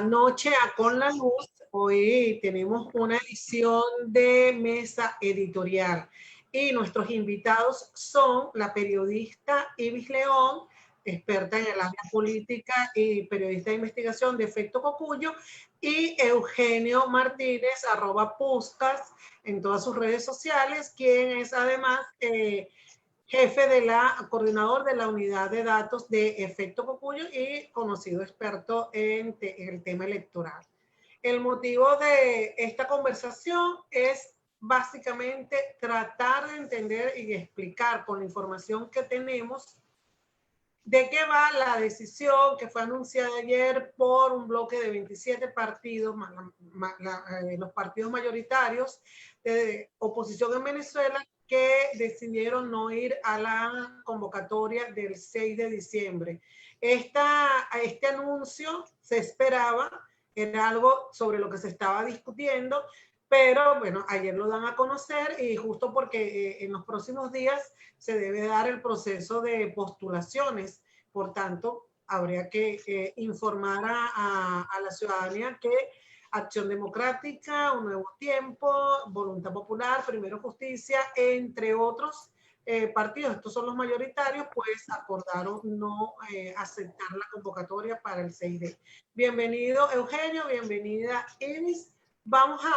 Noche a Con la Luz. Hoy tenemos una edición de mesa editorial y nuestros invitados son la periodista Ibis León, experta en el área política y periodista de investigación de Efecto Cocuyo, y Eugenio Martínez, @Puscas en todas sus redes sociales, quien es además jefe de coordinador de la unidad de datos de Efecto Cocuyo y conocido experto en el tema electoral. El motivo de esta conversación es básicamente tratar de entender y explicar con la información que tenemos de qué va la decisión que fue anunciada ayer por un bloque de 27 partidos, los partidos mayoritarios de oposición en Venezuela, que decidieron no ir a la convocatoria del 6 de diciembre. Este anuncio se esperaba, era algo sobre lo que se estaba discutiendo, pero bueno, ayer lo dan a conocer y justo porque en los próximos días se debe dar el proceso de postulaciones. Por tanto, habría que informar a la ciudadanía que Acción Democrática, Un Nuevo Tiempo, Voluntad Popular, Primero Justicia, entre otros partidos, estos son los mayoritarios, pues acordaron no aceptar la convocatoria para el 6D. Bienvenido Eugenio, bienvenida Ibis. Vamos a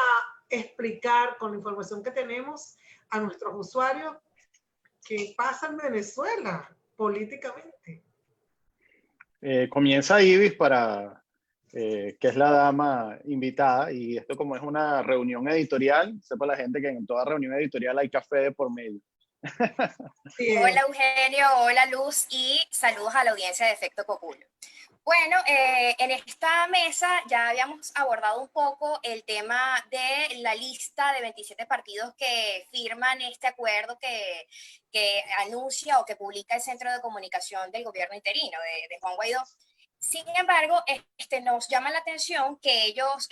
explicar con la información que tenemos a nuestros usuarios qué pasa en Venezuela políticamente. Comienza Ibis que es la dama invitada, y esto como es una reunión editorial, sepa la gente que en toda reunión editorial hay café de por medio. Hola Eugenio, hola Luz y saludos a la audiencia de Efecto Cocuyo. Bueno, en esta mesa ya habíamos abordado un poco el tema de la lista de 27 partidos que firman este acuerdo que anuncia o que publica el Centro de Comunicación del Gobierno Interino de Juan Guaidó. Sin embargo, nos llama la atención que ellos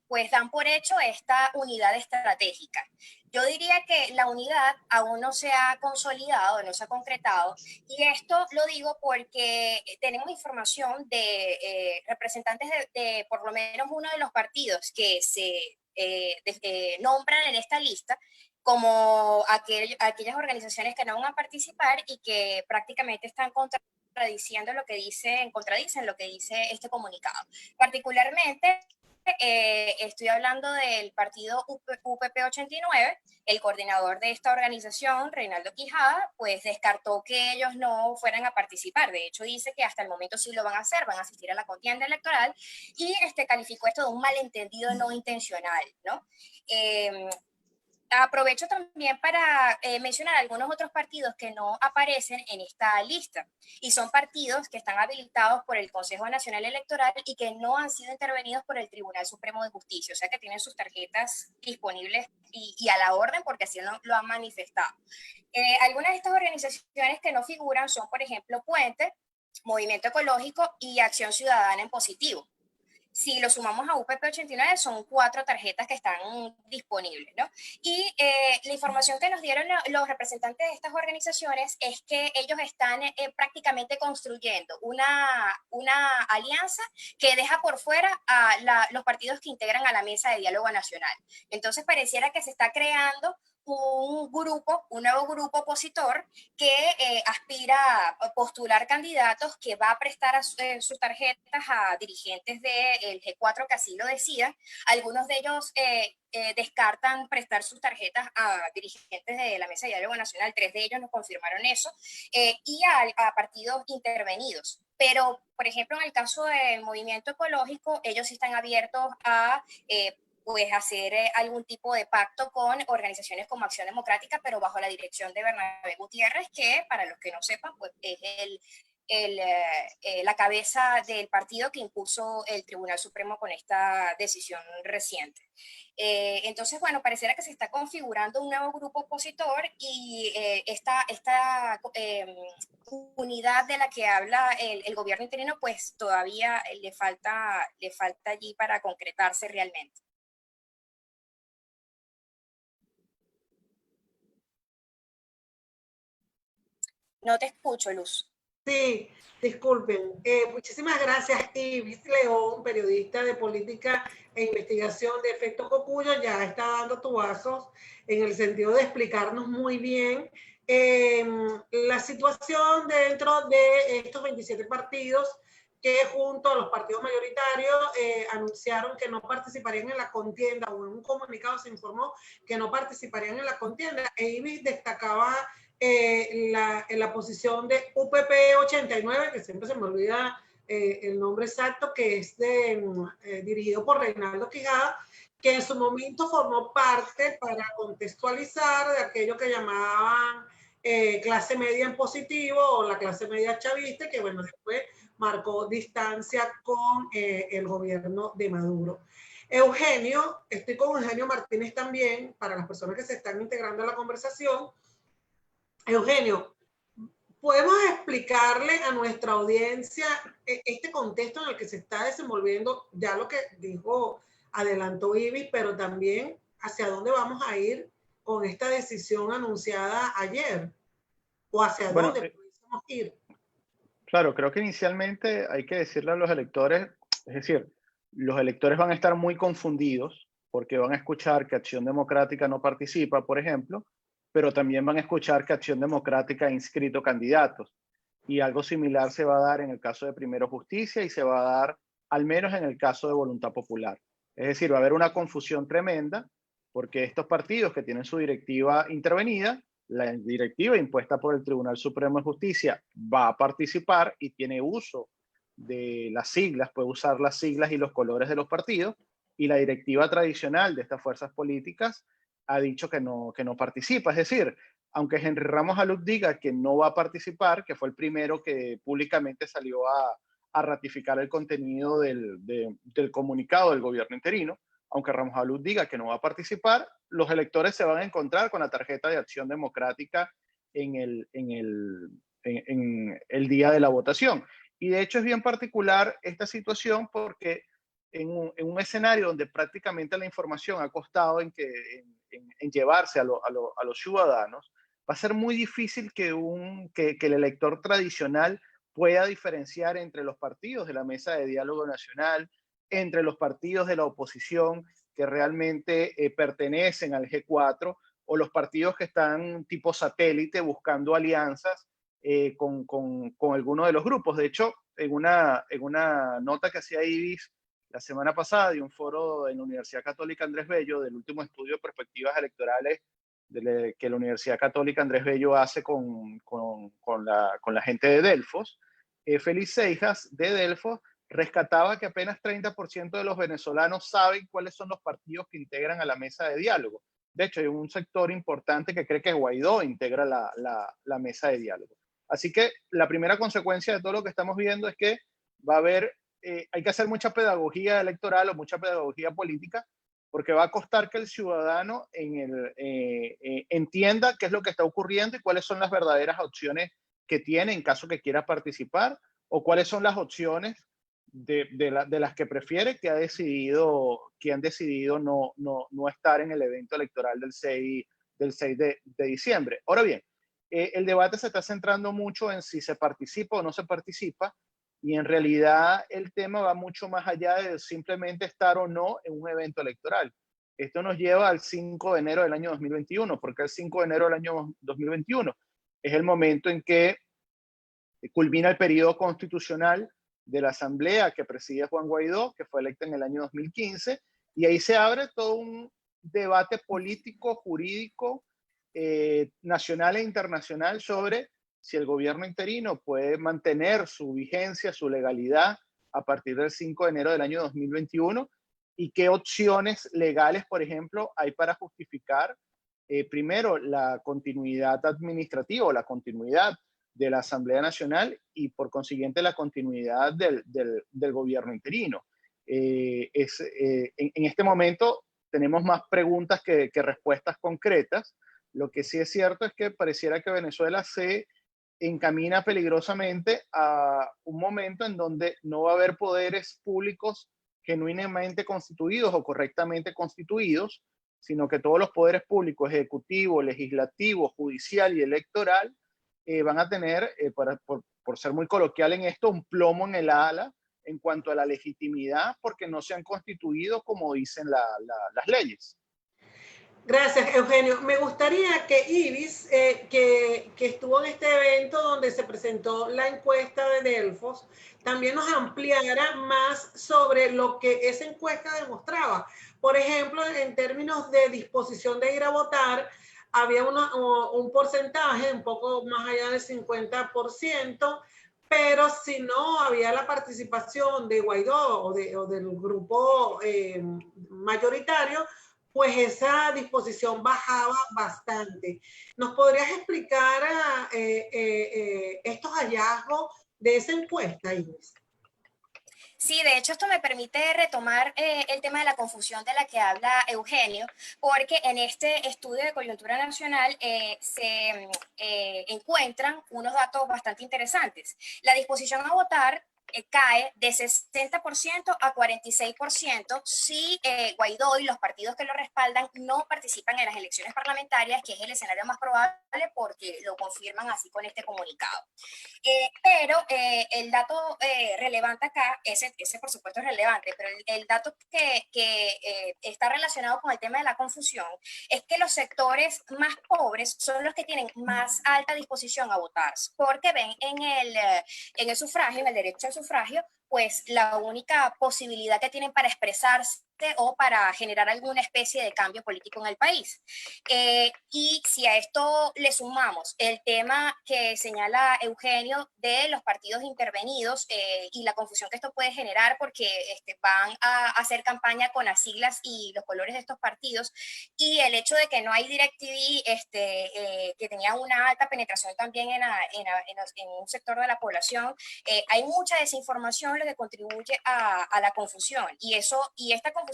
pues dan por hecho esta unidad estratégica. Yo diría que la unidad aún no se ha consolidado, no se ha concretado, y esto lo digo porque tenemos información de representantes de por lo menos uno de los partidos que se nombran en esta lista como aquellas organizaciones que no van a participar y que prácticamente están contradicen lo que dice este comunicado. Particularmente, estoy hablando del partido UPP 89, el coordinador de esta organización, Reinaldo Quijada, pues descartó que ellos no fueran a participar. De hecho, dice que hasta el momento sí lo van a hacer, van a asistir a la contienda electoral, y calificó esto de un malentendido no intencional, ¿no? Aprovecho también para mencionar algunos otros partidos que no aparecen en esta lista, y son partidos que están habilitados por el Consejo Nacional Electoral y que no han sido intervenidos por el Tribunal Supremo de Justicia, o sea que tienen sus tarjetas disponibles y a la orden porque así lo han manifestado. Algunas de estas organizaciones que no figuran son, por ejemplo, Puente, Movimiento Ecológico y Acción Ciudadana en Positivo. Si lo sumamos a UPP 89, son 4 tarjetas que están disponibles, ¿no? Y la información que nos dieron los representantes de estas organizaciones es que ellos están prácticamente construyendo una alianza que deja por fuera a los partidos que integran a la mesa de diálogo nacional. Entonces pareciera que se está creando un nuevo grupo opositor que aspira a postular candidatos, que va a prestar sus tarjetas a dirigentes del G4 que así lo decidan. Algunos de ellos descartan prestar sus tarjetas a dirigentes de la Mesa de Diálogo Nacional, 3 de ellos nos confirmaron eso, y a partidos intervenidos. Pero, por ejemplo, en el caso del Movimiento Ecológico, ellos sí están abiertos a pues hacer algún tipo de pacto con organizaciones como Acción Democrática, pero bajo la dirección de Bernabé Gutiérrez, que para los que no sepan, pues es la cabeza del partido que impuso el Tribunal Supremo con esta decisión reciente. Entonces, bueno, pareciera que se está configurando un nuevo grupo opositor, y esta unidad de la que habla el gobierno interino, pues todavía le falta allí para concretarse realmente. No te escucho, Luz. Sí, disculpen. Muchísimas gracias, Ibis León, periodista de política e investigación de Efecto Cocuyo. Ya está dando tubazos en el sentido de explicarnos muy bien la situación dentro de estos 27 partidos que junto a los partidos mayoritarios anunciaron que no participarían en la contienda, o en un comunicado se informó que no participarían en la contienda. E Ibis destacaba en la posición de UPP 89, que siempre se me olvida el nombre exacto, que es dirigido por Reinaldo Quijada, que en su momento formó parte, para contextualizar, de aquello que llamaban clase media en positivo o la clase media chavista, que bueno, después marcó distancia con el gobierno de Maduro. Eugenio, estoy con Eugenio Martínez también, para las personas que se están integrando a la conversación. Eugenio, ¿podemos explicarle a nuestra audiencia este contexto en el que se está desenvolviendo, ya lo que dijo, adelantó Ibis, pero también hacia dónde vamos a ir con esta decisión anunciada ayer? ¿O hacia dónde podemos ir? Claro, creo que inicialmente hay que decirle a los electores, es decir, los electores van a estar muy confundidos porque van a escuchar que Acción Democrática no participa, por ejemplo, pero también van a escuchar que Acción Democrática ha inscrito candidatos. Y algo similar se va a dar en el caso de Primero Justicia y se va a dar al menos en el caso de Voluntad Popular. Es decir, va a haber una confusión tremenda porque estos partidos que tienen su directiva intervenida, la directiva impuesta por el Tribunal Supremo de Justicia, va a participar y tiene uso de las siglas, puede usar las siglas y los colores de los partidos, y la directiva tradicional de estas fuerzas políticas ha dicho que no participa. Es decir, aunque Henry Ramos Aluc diga que no va a participar, que fue el primero que públicamente salió a ratificar el contenido del comunicado del gobierno interino, aunque Ramos Aluc diga que no va a participar, los electores se van a encontrar con la tarjeta de Acción Democrática en el día de la votación. Y de hecho es bien particular esta situación porque en un escenario donde prácticamente la información ha costado en llevarse a los ciudadanos, va a ser muy difícil que el elector tradicional pueda diferenciar entre los partidos de la Mesa de Diálogo Nacional, entre los partidos de la oposición que realmente pertenecen al G4 o los partidos que están tipo satélite buscando alianzas con alguno de los grupos. De hecho, en una nota que hacía Ibis la semana pasada de un foro en la Universidad Católica Andrés Bello, del último estudio de perspectivas electorales que la Universidad Católica Andrés Bello hace con la gente de Delfos, Félix Seijas de Delfos rescataba que apenas 30% de los venezolanos saben cuáles son los partidos que integran a la mesa de diálogo. De hecho, hay un sector importante que cree que Guaidó integra la mesa de diálogo. Así que la primera consecuencia de todo lo que estamos viendo es que va a haber, hay que hacer mucha pedagogía electoral o mucha pedagogía política, porque va a costar que el ciudadano entienda qué es lo que está ocurriendo y cuáles son las verdaderas opciones que tiene en caso que quiera participar, o cuáles son las opciones de las que prefiere que han decidido no estar en el evento electoral del 6 de diciembre. Ahora bien, el debate se está centrando mucho en si se participa o no se participa, y en realidad el tema va mucho más allá de simplemente estar o no en un evento electoral. Esto nos lleva al 5 de enero del año 2021, porque el 5 de enero del año 2021 es el momento en que culmina el periodo constitucional de la Asamblea que preside Juan Guaidó, que fue electa en el año 2015, y ahí se abre todo un debate político, jurídico, nacional e internacional sobre si el gobierno interino puede mantener su vigencia, su legalidad a partir del 5 de enero del año 2021 y qué opciones legales, por ejemplo, hay para justificar primero la continuidad administrativa o la continuidad de la Asamblea Nacional y por consiguiente la continuidad del gobierno interino. En este momento tenemos más preguntas que respuestas concretas. Lo que sí es cierto es que pareciera que Venezuela se encamina peligrosamente a un momento en donde no va a haber poderes públicos genuinamente constituidos o correctamente constituidos, sino que todos los poderes públicos, ejecutivo, legislativo, judicial y electoral, van a tener, por ser muy coloquial en esto, un plomo en el ala en cuanto a la legitimidad, porque no se han constituido como dicen las leyes. Gracias, Eugenio. Me gustaría que Ibis, que estuvo en este evento donde se presentó la encuesta de Delfos, también nos ampliara más sobre lo que esa encuesta demostraba. Por ejemplo, en términos de disposición de ir a votar, había un porcentaje un poco más allá del 50%, pero si no había la participación de Guaidó o del grupo mayoritario, pues esa disposición bajaba bastante. ¿Nos podrías explicar estos hallazgos de esa encuesta, Inés? Sí, de hecho esto me permite retomar el tema de la confusión de la que habla Eugenio, porque en este estudio de coyuntura nacional se encuentran unos datos bastante interesantes. La disposición a votar cae de 60% a 46% si Guaidó y los partidos que lo respaldan no participan en las elecciones parlamentarias, que es el escenario más probable porque lo confirman así con este comunicado. Pero el dato relevante acá, ese por supuesto es relevante, pero el dato que está relacionado con el tema de la confusión es que los sectores más pobres son los que tienen más alta disposición a votar, porque ven en el sufragio, en el derecho al sufragio, pues la única posibilidad que tienen para expresarse o para generar alguna especie de cambio político en el país. Y si a esto le sumamos el tema que señala Eugenio de los partidos intervenidos y la confusión que esto puede generar porque van a hacer campaña con las siglas y los colores de estos partidos, y el hecho de que no hay DirecTV que tenía una alta penetración también en un sector de la población, hay mucha desinformación lo que contribuye a la confusión, y esta confusión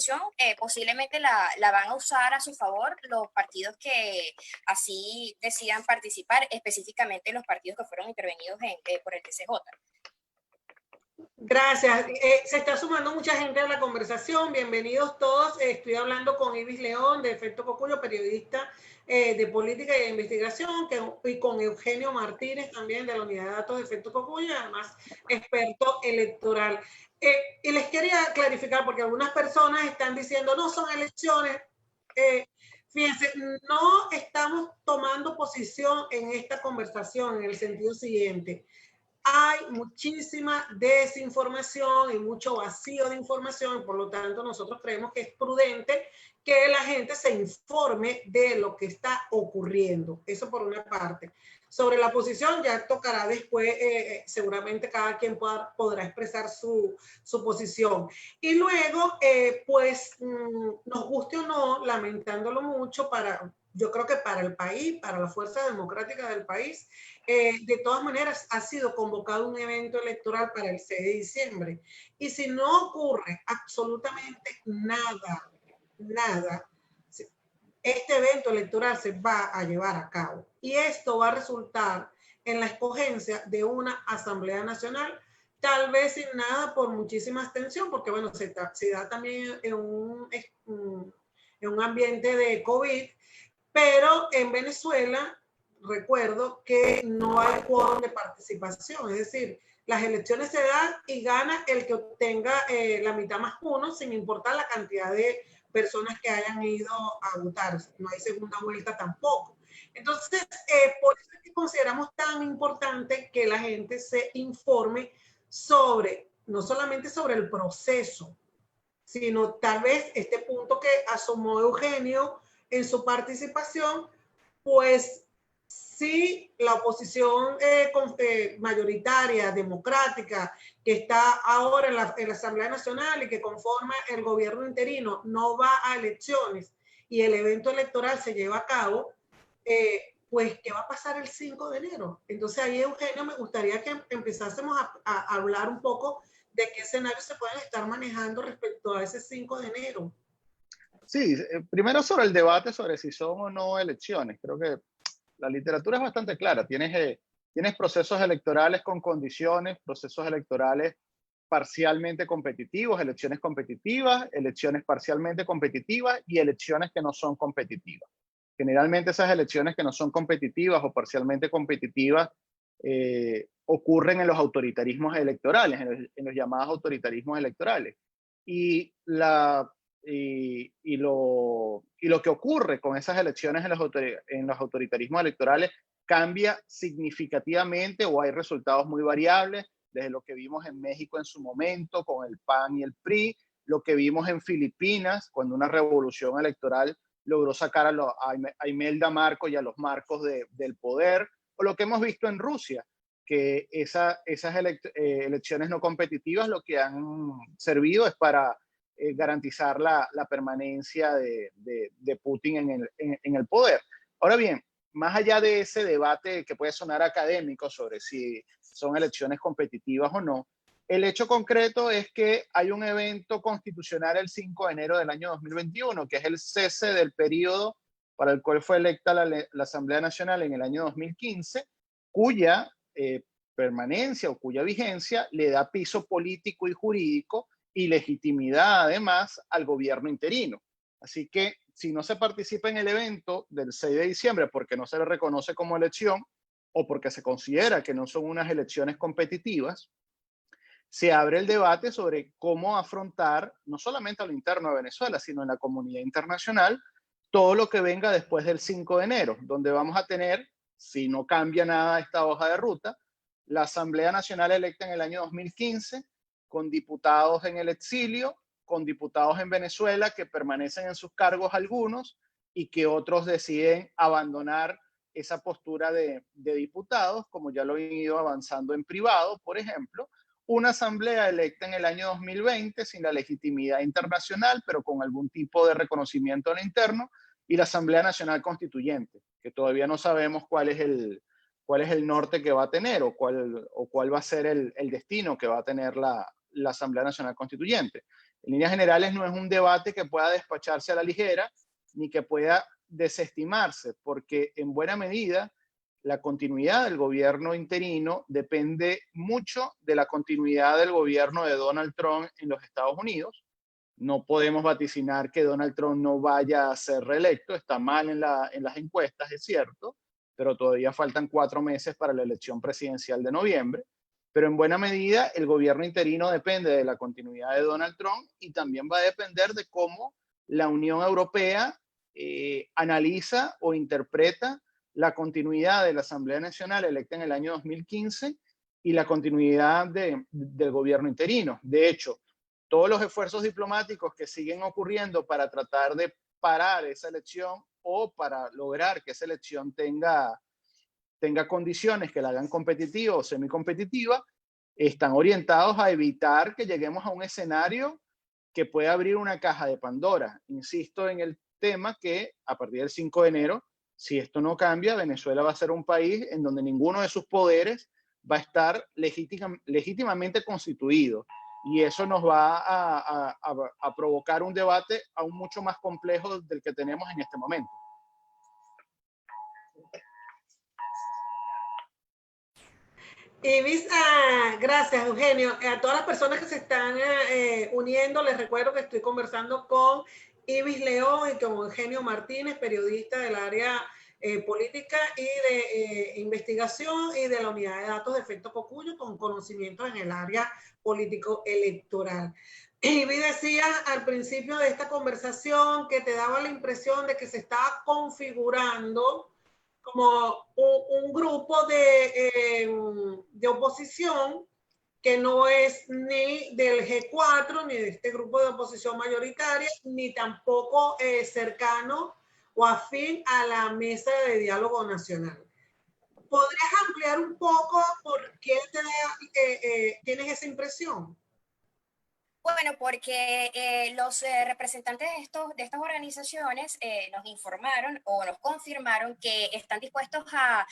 posiblemente la van a usar a su favor los partidos que así decidan participar, específicamente los partidos que fueron intervenidos por el TCJ. Gracias. Se está sumando mucha gente a la conversación. Bienvenidos todos. Estoy hablando con Ibis León de Efecto Cocuyo, periodista de política y de investigación, y con Eugenio Martínez también de la Unidad de Datos de Efecto Cocuyo, además experto electoral. Y les quería clarificar porque algunas personas están diciendo no son elecciones. Fíjense, no estamos tomando posición en esta conversación en el sentido siguiente. Hay muchísima desinformación y mucho vacío de información, por lo tanto nosotros creemos que es prudente que la gente se informe de lo que está ocurriendo. Eso por una parte. Sobre la posición ya tocará después, seguramente cada quien podrá expresar su posición. Y luego, pues, nos guste o no, lamentándolo mucho, yo creo que para el país, para la fuerza democrática del país, de todas maneras ha sido convocado un evento electoral para el 6 de diciembre. Y si no ocurre absolutamente nada, este evento electoral se va a llevar a cabo. Y esto va a resultar en la escogencia de una Asamblea Nacional, tal vez sin nada por muchísima abstención, porque bueno, se da también en un ambiente de COVID, pero en Venezuela recuerdo que no hay quórum de participación, es decir, las elecciones se dan y gana el que obtenga la mitad más uno, sin importar la cantidad de personas que hayan ido a votar. No hay segunda vuelta tampoco. Entonces, por eso es que consideramos tan importante que la gente se informe no solamente sobre el proceso, sino tal vez este punto que asomó Eugenio en su participación, pues sí, la oposición mayoritaria, democrática, que está ahora en la Asamblea Nacional y que conforma el gobierno interino, no va a elecciones y el evento electoral se lleva a cabo, pues, ¿qué va a pasar el 5 de enero? Entonces ahí, Eugenio, me gustaría que empezásemos a hablar un poco de qué escenarios se pueden estar manejando respecto a ese 5 de enero. Sí, primero sobre el debate sobre si son o no elecciones. Creo que la literatura es bastante clara. Tienes procesos electorales con condiciones, procesos electorales parcialmente competitivos, elecciones competitivas, elecciones parcialmente competitivas y elecciones que no son competitivas. Generalmente esas elecciones que no son competitivas o parcialmente competitivas ocurren en los autoritarismos electorales, en los llamados autoritarismos electorales. Y, y lo que ocurre con esas elecciones en los autoritarismos electorales cambia significativamente o hay resultados muy variables, desde lo que vimos en México en su momento con el PAN y el PRI, lo que vimos en Filipinas cuando una revolución electoral logró sacar a Imelda Marcos y a los Marcos del poder, o lo que hemos visto en Rusia, que esas elecciones no competitivas lo que han servido es para garantizar la permanencia de Putin en el poder. Ahora bien, más allá de ese debate que puede sonar académico sobre si son elecciones competitivas o no, el hecho concreto es que hay un evento constitucional el 5 de enero del año 2021, que es el cese del periodo para el cual fue electa la Asamblea Nacional en el año 2015, cuya permanencia o cuya vigencia le da piso político y jurídico y legitimidad además al gobierno interino. Así que si no se participa en el evento del 6 de diciembre porque no se le reconoce como elección o porque se considera que no son unas elecciones competitivas, se abre el debate sobre cómo afrontar, no solamente a lo interno de Venezuela, sino en la comunidad internacional, todo lo que venga después del 5 de enero, donde vamos a tener, si no cambia nada esta hoja de ruta, la Asamblea Nacional electa en el año 2015, con diputados en el exilio, con diputados en Venezuela que permanecen en sus cargos algunos y que otros deciden abandonar esa postura de diputados, como ya lo han ido avanzando en privado, por ejemplo, una asamblea electa en el año 2020 sin la legitimidad internacional, pero con algún tipo de reconocimiento en lo interno, y la Asamblea Nacional Constituyente, que todavía no sabemos cuál es el norte que va a tener o cuál va a ser el destino que va a tener la Asamblea Nacional Constituyente. En líneas generales no es un debate que pueda despacharse a la ligera ni que pueda desestimarse, porque en buena medida la continuidad del gobierno interino depende mucho de la continuidad del gobierno de Donald Trump en los Estados Unidos. No podemos vaticinar que Donald Trump no vaya a ser reelecto, está mal en las encuestas, es cierto, pero todavía faltan 4 meses para la elección presidencial de noviembre. Pero en buena medida el gobierno interino depende de la continuidad de Donald Trump y también va a depender de cómo la Unión Europea analiza o interpreta la continuidad de la Asamblea Nacional electa en el año 2015 y la continuidad del gobierno interino. De hecho, todos los esfuerzos diplomáticos que siguen ocurriendo para tratar de parar esa elección o para lograr que esa elección tenga condiciones que la hagan competitiva o semicompetitiva, están orientados a evitar que lleguemos a un escenario que pueda abrir una caja de Pandora. Insisto en el tema que a partir del 5 de enero, si esto no cambia, Venezuela va a ser un país en donde ninguno de sus poderes va a estar legítimamente constituido. Y eso nos va a provocar un debate aún mucho más complejo del que tenemos en este momento. Ibis, gracias Eugenio. A todas las personas que se están uniendo, les recuerdo que estoy conversando con Ibis León y con Eugenio Martínez, periodista del área política y de investigación y de la unidad de datos de Efecto Cocuyo, con conocimientos en el área político electoral. Ibis decía al principio de esta conversación que te daba la impresión de que se estaba configurando como un grupo de oposición que no es ni del G4, ni de este grupo de oposición mayoritaria, ni tampoco cercano o afín a la mesa de diálogo nacional. ¿Podrías ampliar un poco por qué tienes esa impresión? Bueno, porque los representantes de estas organizaciones nos informaron o nos confirmaron que están dispuestos a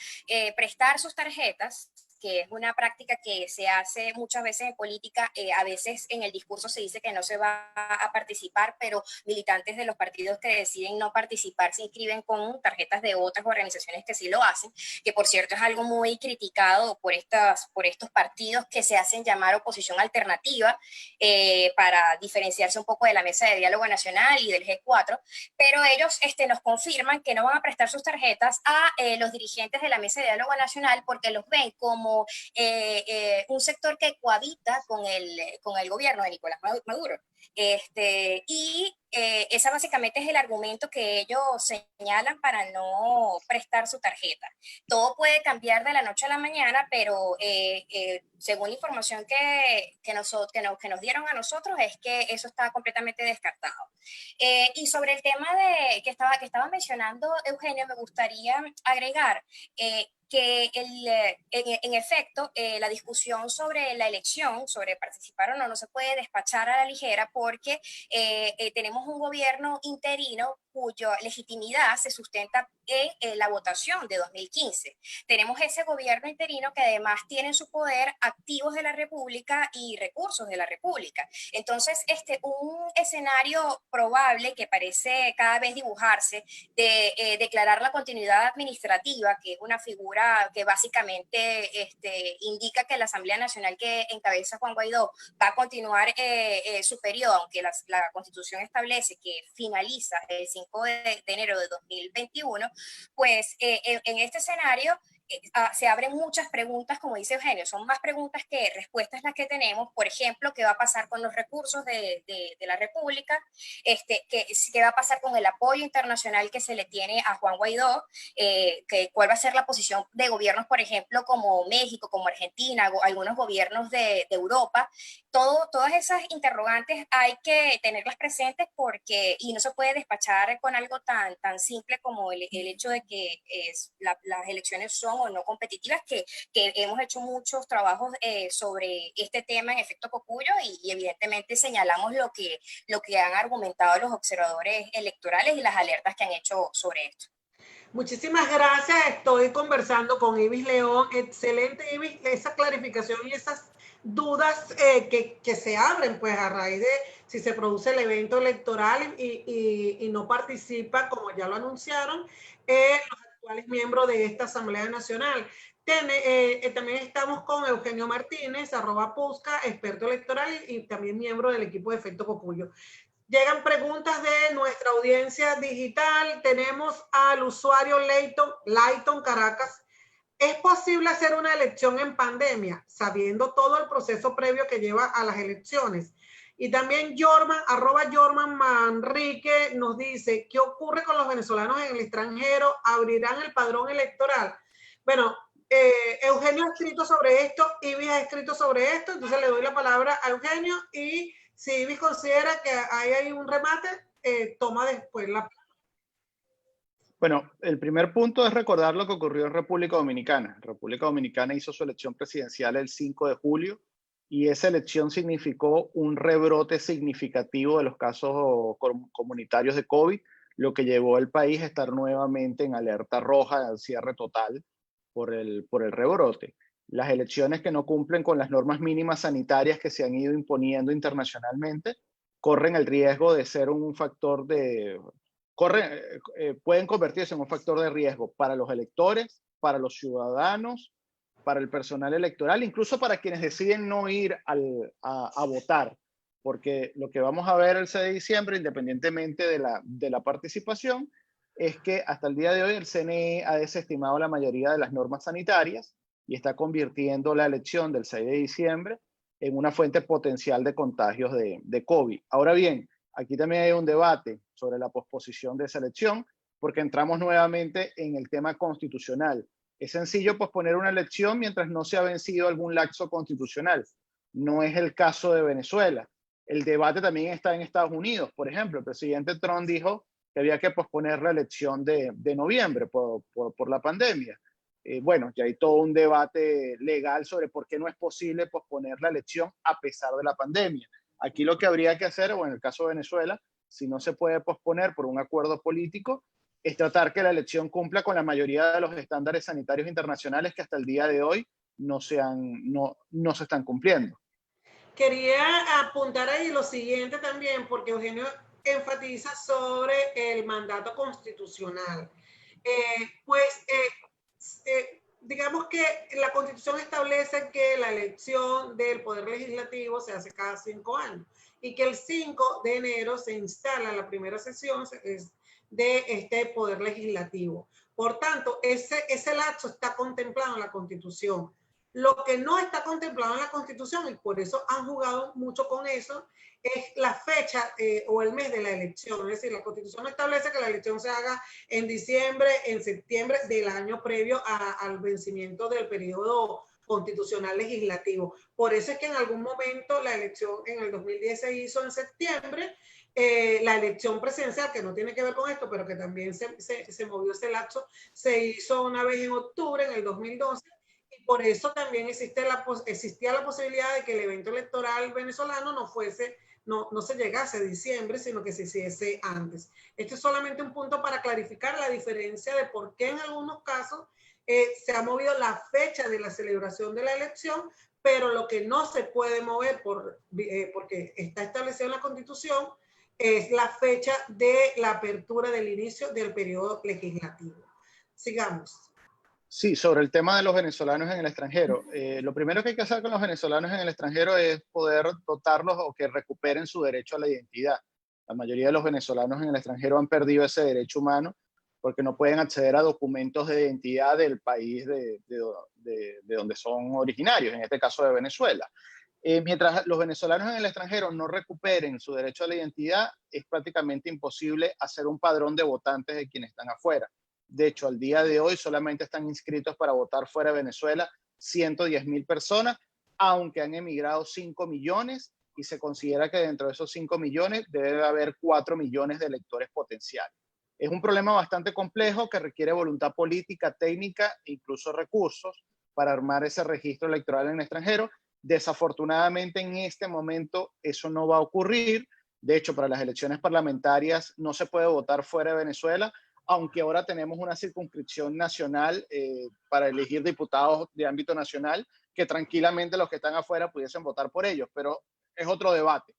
prestar sus tarjetas, que es una práctica que se hace muchas veces en política. A veces en el discurso se dice que no se va a participar, pero militantes de los partidos que deciden no participar se inscriben con tarjetas de otras organizaciones que sí lo hacen, que por cierto es algo muy criticado por estos partidos que se hacen llamar oposición alternativa, para diferenciarse un poco de la Mesa de Diálogo Nacional y del G4, pero ellos nos confirman que no van a prestar sus tarjetas a los dirigentes de la Mesa de Diálogo Nacional porque los ven como un sector que cohabita con el gobierno de Nicolás Maduro. Esa básicamente es el argumento que ellos señalan para no prestar su tarjeta. Todo puede cambiar de la noche a la mañana, pero según la información que nos dieron a nosotros es que eso está completamente descartado. Y sobre el tema que estaba mencionando Eugenio, me gustaría agregar que en efecto la discusión sobre la elección, sobre participar o no, no se puede despachar a la ligera porque tenemos un gobierno interino cuya legitimidad se sustenta en la votación de 2015. Tenemos ese gobierno interino que además tiene en su poder activos de la República y recursos de la República. Entonces, un escenario probable que parece cada vez dibujarse de declarar la continuidad administrativa, que es una figura que básicamente indica que la Asamblea Nacional que encabeza Juan Guaidó va a continuar su periodo, aunque la Constitución establece que finaliza el 5 de enero de 2021, pues en este escenario se abren muchas preguntas, como dice Eugenio, son más preguntas que respuestas las que tenemos. Por ejemplo, ¿qué va a pasar con los recursos de la República? ¿Qué va a pasar con el apoyo internacional que se le tiene a Juan Guaidó? ¿Cuál va a ser la posición de gobiernos, por ejemplo, como México, como Argentina, algunos gobiernos de Europa? Todas esas interrogantes hay que tenerlas presentes y no se puede despachar con algo tan simple como el hecho de que las elecciones son o no competitivas, que hemos hecho muchos trabajos sobre este tema en efecto Cocuyo y evidentemente señalamos lo que han argumentado los observadores electorales y las alertas que han hecho sobre esto. Muchísimas gracias. Estoy conversando con Ibis León. Excelente, Ibis, esa clarificación y esas dudas que se abren pues a raíz de si se produce el evento electoral y no participa, como ya lo anunciaron, los actuales miembros de esta Asamblea Nacional. También estamos con Eugenio Martínez, @Pusca, experto electoral y también miembro del equipo de Efecto Cocuyo. Llegan preguntas de nuestra audiencia digital. Tenemos al usuario Layton Caracas. ¿Es posible hacer una elección en pandemia, sabiendo todo el proceso previo que lleva a las elecciones? Y también Jorman, @Jorman Manrique, nos dice, ¿qué ocurre con los venezolanos en el extranjero? ¿Abrirán el padrón electoral? Bueno, Eugenio ha escrito sobre esto, Ibis ha escrito sobre esto, entonces le doy la palabra a Eugenio y si Ibis considera que hay un remate, toma después la... Bueno, el primer punto es recordar lo que ocurrió en República Dominicana. República Dominicana hizo su elección presidencial el 5 de julio y esa elección significó un rebrote significativo de los casos comunitarios de COVID, lo que llevó al país a estar nuevamente en alerta roja, al cierre total por el rebrote. Las elecciones que no cumplen con las normas mínimas sanitarias que se han ido imponiendo internacionalmente corren el riesgo de ser un factor pueden convertirse en un factor de riesgo para los electores, para los ciudadanos, para el personal electoral, incluso para quienes deciden no ir a votar, porque lo que vamos a ver el 6 de diciembre, independientemente de la participación, es que hasta el día de hoy el CNE ha desestimado la mayoría de las normas sanitarias y está convirtiendo la elección del 6 de diciembre en una fuente potencial de contagios de COVID. Ahora bien, aquí también hay un debate sobre la posposición de esa elección, porque entramos nuevamente en el tema constitucional. Es sencillo posponer una elección mientras no se ha vencido algún lapso constitucional. No es el caso de Venezuela. El debate también está en Estados Unidos. Por ejemplo, el presidente Trump dijo que había que posponer la elección de noviembre por la pandemia. Bueno, ya hay todo un debate legal sobre por qué no es posible posponer la elección a pesar de la pandemia. Aquí lo que habría que hacer, o en el caso de Venezuela, si no se puede posponer por un acuerdo político, es tratar que la elección cumpla con la mayoría de los estándares sanitarios internacionales que hasta el día de hoy no no se están cumpliendo. Quería apuntar ahí lo siguiente también, porque Eugenio enfatiza sobre el mandato constitucional. Digamos que la Constitución establece que la elección del Poder Legislativo se hace cada 5 años y que el 5 de enero se instala la primera sesión de este Poder Legislativo. Por tanto, ese lapso está contemplado en la Constitución. Lo que no está contemplado en la Constitución, y por eso han jugado mucho con eso, es la fecha o el mes de la elección. Es decir, la Constitución establece que la elección se haga en diciembre, en septiembre del año previo al vencimiento del periodo constitucional legislativo. Por eso es que en algún momento la elección en el 2010 se hizo en septiembre, la elección presidencial, que no tiene que ver con esto, pero que también se movió ese lapso, se hizo una vez en octubre, en el 2012, y por eso también existía la posibilidad de que el evento electoral venezolano no se llegase a diciembre, sino que se hiciese antes. Este es solamente un punto para clarificar la diferencia de por qué en algunos casos se ha movido la fecha de la celebración de la elección, pero lo que no se puede mover porque está establecido en la Constitución es la fecha de la apertura del inicio del periodo legislativo. Sigamos. Sí, sobre el tema de los venezolanos en el extranjero. Lo primero que hay que hacer con los venezolanos en el extranjero es poder dotarlos o que recuperen su derecho a la identidad. La mayoría de los venezolanos en el extranjero han perdido ese derecho humano porque no pueden acceder a documentos de identidad del país de donde son originarios, en este caso de Venezuela. Mientras los venezolanos en el extranjero no recuperen su derecho a la identidad, es prácticamente imposible hacer un padrón de votantes de quienes están afuera. De hecho, al día de hoy solamente están inscritos para votar fuera de Venezuela 110.000 personas, aunque han emigrado 5 millones y se considera que dentro de esos 5 millones debe haber 4 millones de electores potenciales. Es un problema bastante complejo que requiere voluntad política, técnica e incluso recursos para armar ese registro electoral en el extranjero. Desafortunadamente, en este momento eso no va a ocurrir. De hecho, para las elecciones parlamentarias no se puede votar fuera de Venezuela, aunque ahora tenemos una circunscripción nacional para elegir diputados de ámbito nacional, que tranquilamente los que están afuera pudiesen votar por ellos, pero es otro debate.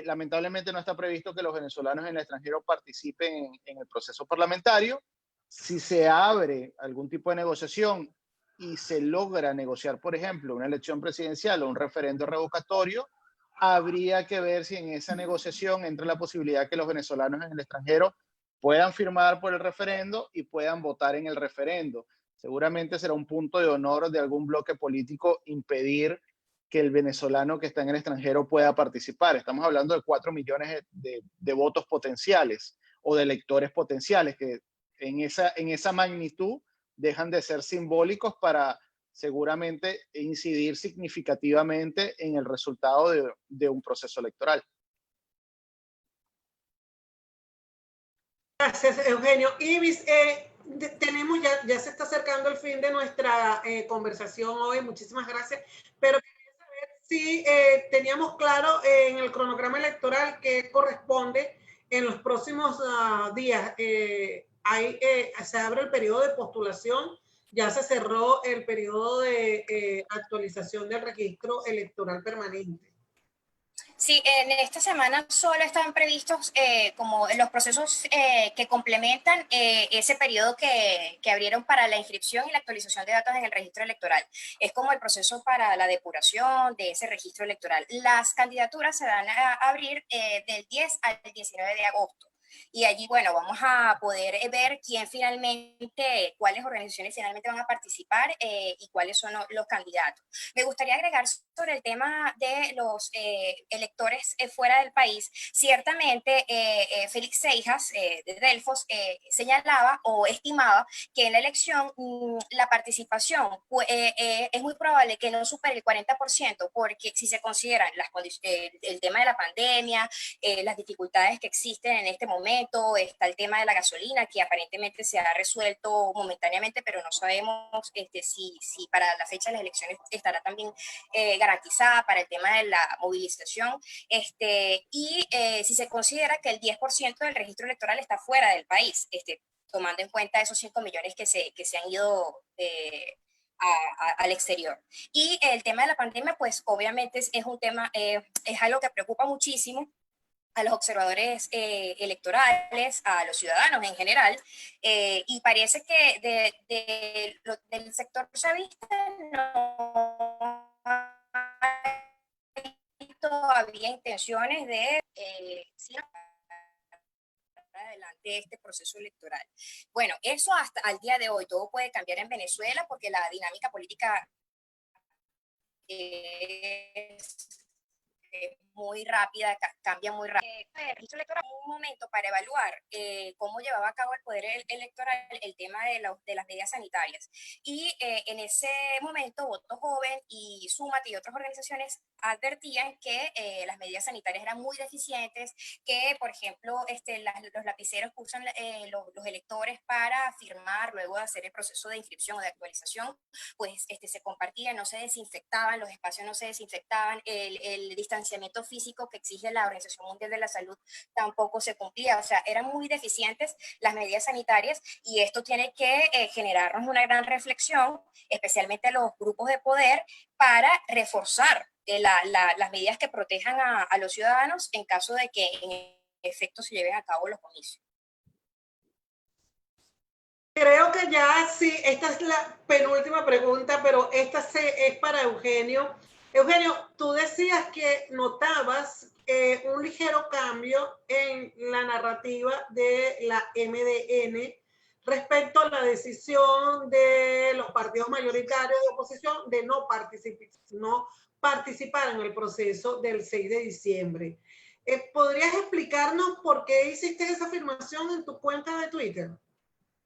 Lamentablemente no está previsto que los venezolanos en el extranjero participen en el proceso parlamentario. Si se abre algún tipo de negociación y se logra negociar, por ejemplo, una elección presidencial o un referendo revocatorio, habría que ver si en esa negociación entra la posibilidad que los venezolanos en el extranjero puedan firmar por el referendo y puedan votar en el referendo. Seguramente será un punto de honor de algún bloque político impedir que el venezolano que está en el extranjero pueda participar. Estamos hablando de 4 millones de votos potenciales o de electores potenciales que en esa magnitud dejan de ser simbólicos para seguramente incidir significativamente en el resultado de un proceso electoral. Gracias, Eugenio. Ibis, tenemos ya se está acercando el fin de nuestra conversación hoy. Muchísimas gracias. Pero quería saber si teníamos claro en el cronograma electoral que corresponde en los próximos días. Se abre el periodo de postulación, ya se cerró el periodo de actualización del registro electoral permanente. Sí, en esta semana solo están previstos como los procesos que complementan ese periodo que abrieron para la inscripción y la actualización de datos en el registro electoral. Es como el proceso para la depuración de ese registro electoral. Las candidaturas se van a abrir del 10 al 19 de agosto. Y allí, bueno, vamos a poder ver cuáles organizaciones finalmente van a participar y cuáles son los candidatos. Me gustaría agregar sobre el tema de los electores fuera del país. Ciertamente, Félix Seijas de Delfos señalaba o estimaba que en la elección la participación es muy probable que no supere el 40%, porque si se consideran el tema de la pandemia, las dificultades que existen en este momento, está el tema de la gasolina, que aparentemente se ha resuelto momentáneamente, pero no sabemos si para la fecha de las elecciones estará también garantizada para el tema de la movilización, si se considera que el 10% del registro electoral está fuera del país, tomando en cuenta esos 5 millones que se han ido al exterior. Y el tema de la pandemia, pues obviamente es un tema, es algo que preocupa muchísimo a los observadores electorales, a los ciudadanos en general, y parece que del sector chavista no hay todavía intenciones de adelante este proceso electoral. Bueno, eso hasta al día de hoy, todo puede cambiar en Venezuela porque la dinámica política es muy rápida, cambia muy rápido. El registro electoral un momento para evaluar cómo llevaba a cabo el poder electoral el tema de las medidas sanitarias. Y en ese momento, Voto Joven y Súmate y otras organizaciones advertían que las medidas sanitarias eran muy deficientes, que, por ejemplo, los lapiceros que usan los electores para firmar luego de hacer el proceso de inscripción o de actualización, pues se compartían, no se desinfectaban, los espacios no se desinfectaban, el distanciamiento físico que exige la Organización Mundial de la Salud tampoco se cumplía. O sea, eran muy deficientes las medidas sanitarias y esto tiene que generarnos una gran reflexión, especialmente a los grupos de poder, para reforzar las medidas que protejan a los ciudadanos en caso de que en efecto se lleven a cabo los comicios. Creo que ya sí, esta es la penúltima pregunta, pero esta es para Eugenio. Eugenio, tú decías que notabas un ligero cambio en la narrativa de la MDN respecto a la decisión de los partidos mayoritarios de oposición de no participar en el proceso del 6 de diciembre. ¿Podrías explicarnos por qué hiciste esa afirmación en tu cuenta de Twitter?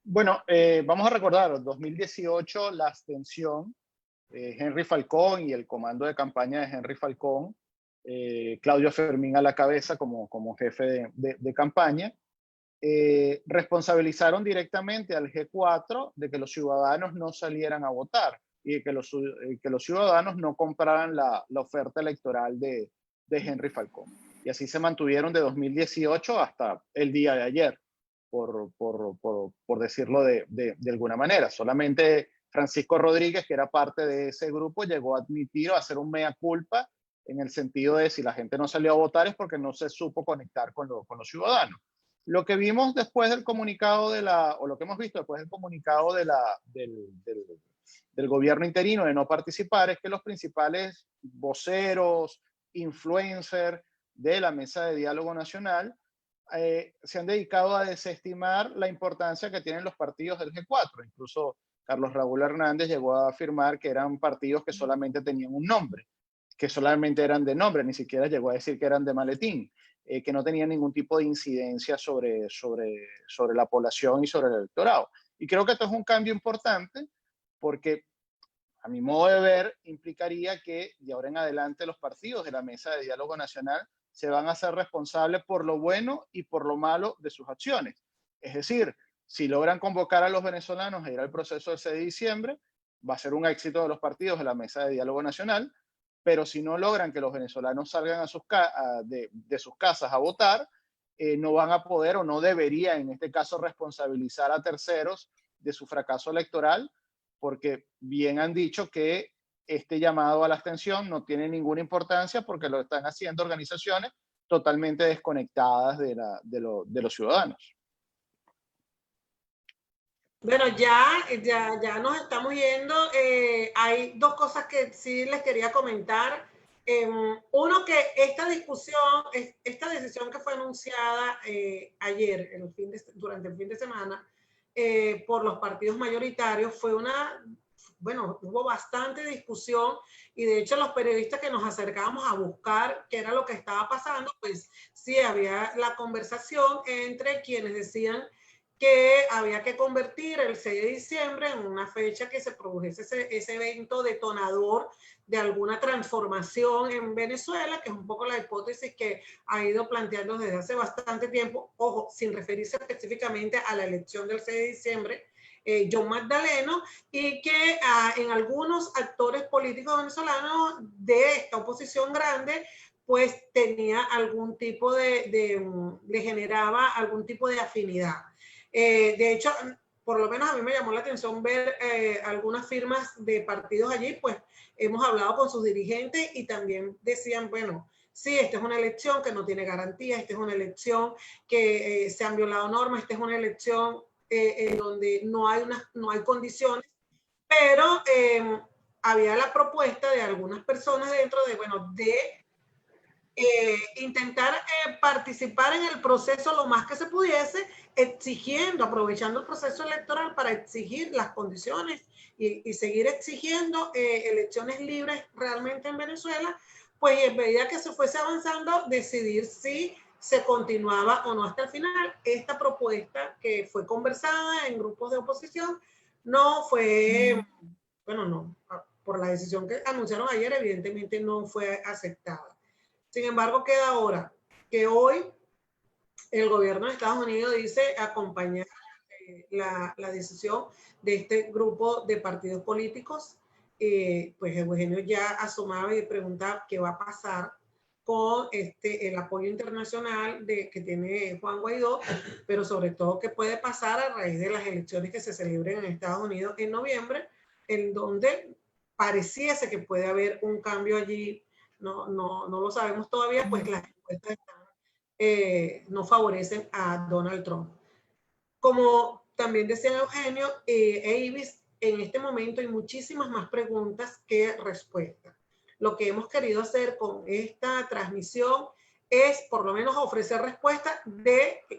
Bueno, vamos a recordar, 2018, la abstención, Henry Falcón y el comando de campaña de Henry Falcón, Claudio Fermín a la cabeza como jefe de campaña, responsabilizaron directamente al G4 de que los ciudadanos no salieran a votar y de que los ciudadanos no compraran la oferta electoral de Henry Falcón. Y así se mantuvieron de 2018 hasta el día de ayer, por decirlo de alguna manera. Solamente Francisco Rodríguez, que era parte de ese grupo, llegó a admitir o a hacer un mea culpa en el sentido de si la gente no salió a votar es porque no se supo conectar con los ciudadanos. Lo que vimos después del comunicado o lo que hemos visto después del comunicado del gobierno interino de no participar es que los principales voceros, influencers de la Mesa de Diálogo Nacional se han dedicado a desestimar la importancia que tienen los partidos del G4. Incluso Carlos Raúl Hernández llegó a afirmar que eran partidos que solamente tenían un nombre, que solamente eran de nombre, ni siquiera llegó a decir que eran de maletín, que no tenían ningún tipo de incidencia sobre la población y sobre el electorado. Y creo que esto es un cambio importante porque, a mi modo de ver, implicaría que de ahora en adelante los partidos de la Mesa de Diálogo Nacional se van a hacer responsables por lo bueno y por lo malo de sus acciones. Es decir, si logran convocar a los venezolanos a ir al proceso del 6 de diciembre, va a ser un éxito de los partidos de la Mesa de Diálogo Nacional, pero si no logran que los venezolanos salgan de sus casas a votar, no van a poder o no deberían, en este caso, responsabilizar a terceros de su fracaso electoral, porque bien han dicho que este llamado a la abstención no tiene ninguna importancia porque lo están haciendo organizaciones totalmente desconectadas de los ciudadanos. Bueno, ya nos estamos yendo. Hay dos cosas que sí les quería comentar. Uno, que esta decisión que fue anunciada ayer, durante el fin de semana, por los partidos mayoritarios, hubo bastante discusión y de hecho los periodistas que nos acercábamos a buscar qué era lo que estaba pasando, pues sí había la conversación entre quienes decían que había que convertir el 6 de diciembre en una fecha que se produjese ese evento detonador de alguna transformación en Venezuela, que es un poco la hipótesis que ha ido planteando desde hace bastante tiempo, ojo, sin referirse específicamente a la elección del 6 de diciembre, John Magdaleno, y que en algunos actores políticos venezolanos de esta oposición grande, pues tenía algún tipo le generaba algún tipo de afinidad. De hecho, por lo menos a mí me llamó la atención ver algunas firmas de partidos allí, pues hemos hablado con sus dirigentes y también decían, bueno, sí, esta es una elección que no tiene garantía, esta es una elección que se han violado normas, esta es una elección en donde no hay condiciones, pero había la propuesta de algunas personas dentro de, bueno, de intentar participar en el proceso lo más que se pudiese, exigiendo, aprovechando el proceso electoral para exigir las condiciones y seguir exigiendo elecciones libres realmente en Venezuela, pues en medida que se fuese avanzando, decidir si se continuaba o no hasta el final. Esta propuesta que fue conversada en grupos de oposición no fue, bueno, no, por la decisión que anunciaron ayer, evidentemente no fue aceptada. Sin embargo, queda ahora que hoy el gobierno de Estados Unidos dice acompañar la decisión de este grupo de partidos políticos. Pues Eugenio ya asomaba y preguntaba qué va a pasar con el apoyo internacional que tiene Juan Guaidó, pero sobre todo qué puede pasar a raíz de las elecciones que se celebren en Estados Unidos en noviembre, en donde pareciese que puede haber un cambio allí. No lo sabemos todavía, pues las encuestas no favorecen a Donald Trump. Como también decía Eugenio e Ibis, en este momento hay muchísimas más preguntas que respuestas. Lo que hemos querido hacer con esta transmisión es por lo menos ofrecer respuestas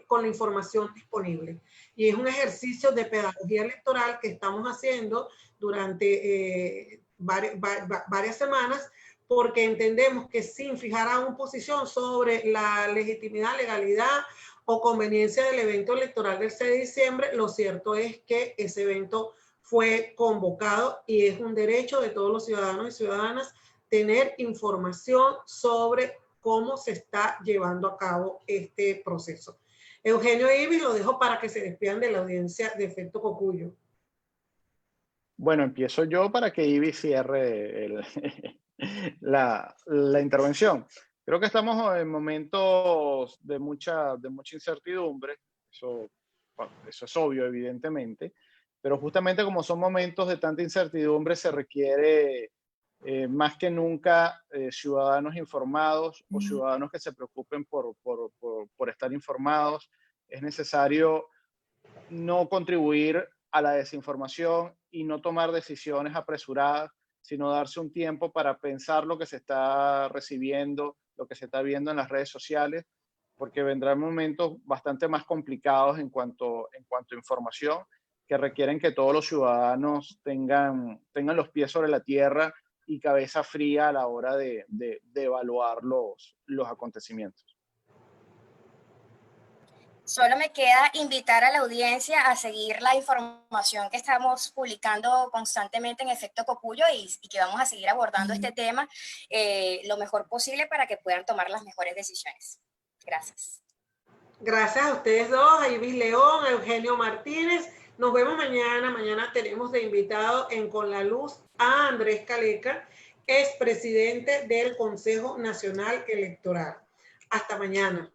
con la información disponible. Y es un ejercicio de pedagogía electoral que estamos haciendo durante varias semanas, porque entendemos que sin fijar aún posición sobre la legitimidad, legalidad o conveniencia del evento electoral del 6 de diciembre, lo cierto es que ese evento fue convocado y es un derecho de todos los ciudadanos y ciudadanas tener información sobre cómo se está llevando a cabo este proceso. Eugenio e Ibis, lo dejo para que se despidan de la audiencia de Efecto Cocuyo. Bueno, empiezo yo para que Ibis cierre la intervención. Creo que estamos en momentos de mucha incertidumbre, eso es obvio, evidentemente, pero justamente como son momentos de tanta incertidumbre, se requiere más que nunca ciudadanos informados o ciudadanos que se preocupen por estar informados. Es necesario no contribuir a la desinformación y no tomar decisiones apresuradas, sino darse un tiempo para pensar lo que se está recibiendo, lo que se está viendo en las redes sociales, porque vendrán momentos bastante más complicados en cuanto a información, que requieren que todos los ciudadanos tengan los pies sobre la tierra y cabeza fría a la hora de evaluar los acontecimientos. Solo me queda invitar a la audiencia a seguir la información que estamos publicando constantemente en Efecto Cocuyo y que vamos a seguir abordando este tema lo mejor posible para que puedan tomar las mejores decisiones. Gracias. Gracias a ustedes dos, a Ibis León, a Eugenio Martínez. Nos vemos mañana. Mañana tenemos de invitado en Con la Luz a Andrés Caleca, expresidente del Consejo Nacional Electoral. Hasta mañana.